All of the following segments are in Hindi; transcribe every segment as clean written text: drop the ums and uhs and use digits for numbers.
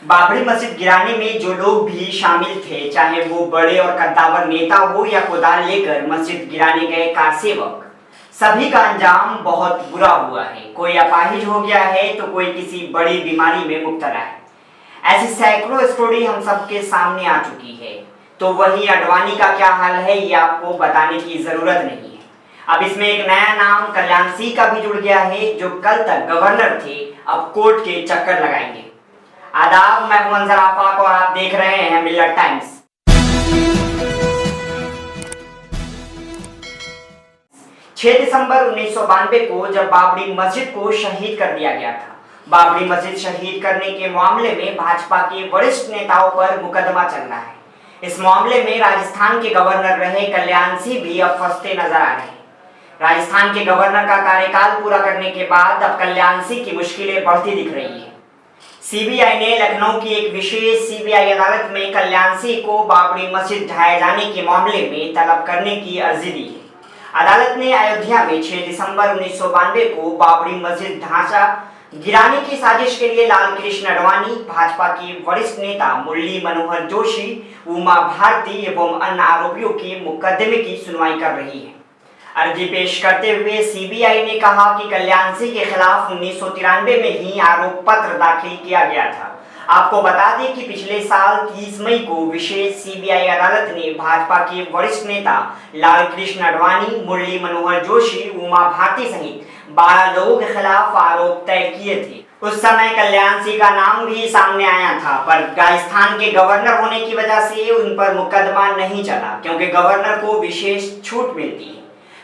बाबरी मस्जिद गिराने में जो लोग भी शामिल थे, चाहे वो बड़े और कद्दावर नेता हो या कुदाल लेकर मस्जिद गिराने गए कारसेवक, सभी का अंजाम बहुत बुरा हुआ है। कोई अपाहिज हो गया है तो कोई किसी बड़ी बीमारी में मुब्तला है। ऐसी सैकड़ों स्टोरी हम सबके सामने आ चुकी है। तो वहीं अडवाणी का क्या हाल है ये आपको बताने की जरूरत नहीं है। अब इसमें एक नया नाम कल्याण सिंह का भी जुड़ गया है, जो कल तक गवर्नर थे, अब कोर्ट के चक्कर लगाएंगे। आदाब, मैं हूं अंजर आफाक और आप देख रहे हैं मिलत टाइम्स। 6 दिसंबर 1992 को जब बाबरी मस्जिद को शहीद कर दिया गया था। बाबरी मस्जिद शहीद करने के मामले में भाजपा के वरिष्ठ नेताओं पर मुकदमा चल रहा है। इस मामले में राजस्थान के गवर्नर रहे कल्याण सिंह भी अब फंसते नजर आ रहे हैं। राजस्थान के गवर्नर का कार्यकाल पूरा करने के बाद अब कल्याण सिंह की मुश्किलें बढ़ती दिख रही है। सीबीआई ने लखनऊ की एक विशेष सीबीआई अदालत में कल्याण सिंह को बाबरी मस्जिद ढहाए जाने के मामले में तलब करने की अर्जी दी है। अदालत ने अयोध्या में 6 दिसंबर 1992 को बाबरी मस्जिद ढांचा गिराने की साजिश के लिए लाल कृष्ण आडवाणी, भाजपा के वरिष्ठ नेता मुरली मनोहर जोशी, उमा भारती एवं अन्य आरोपियों के मुकदमे की सुनवाई कर रही है। अर्जी पेश करते हुए सीबीआई ने कहा कि कल्याण सिंह के खिलाफ 1993 में ही आरोप पत्र दाखिल किया गया था। आपको बता दें कि पिछले साल 30 मई को विशेष सीबीआई अदालत ने भाजपा के वरिष्ठ नेता लाल कृष्ण आडवाणी, मुरली मनोहर जोशी, उमा भारती सहित 12 लोगों के खिलाफ आरोप तय किए थे। उस समय कल्याण सिंह का नाम भी सामने आया था, पर राजस्थान के गवर्नर होने की वजह से उन पर मुकदमा नहीं चला, क्योंकि गवर्नर को विशेष छूट मिलती है।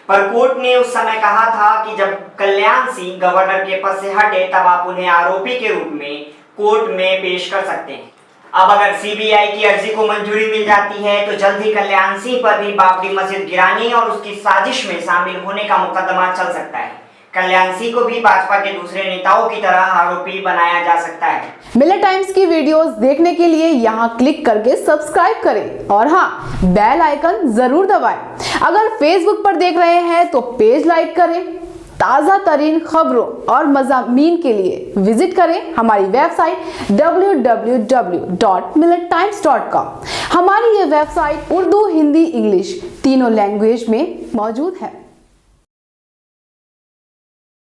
पर कोर्ट ने उस समय कहा था कि जब कल्याण सिंह गवर्नर के पद से हटे तब आप उन्हें आरोपी के रूप में कोर्ट में पेश कर सकते हैं। अब अगर सीबीआई की अर्जी को मंजूरी मिल जाती है तो जल्द ही कल्याण सिंह पर भी बाबरी मस्जिद गिराने और उसकी साजिश में शामिल होने का मुकदमा चल सकता है। कल्याण सिंह को भी भाजपा के दूसरे नेताओं की तरह आरोपी बनाया जा सकता है। मिलत टाइम्स की वीडियोस देखने के लिए यहाँ क्लिक करके सब्सक्राइब करें और हाँ, बेल आइकन जरूर दबाएं। अगर फेसबुक पर देख रहे हैं तो पेज लाइक करें। ताज़ा तरीन खबरों और मज़ामीन के लिए विजिट करें हमारी वेबसाइट www.millettimes.com। हमारी ये वेबसाइट उर्दू, हिंदी, इंग्लिश तीनों लैंग्वेज में मौजूद है।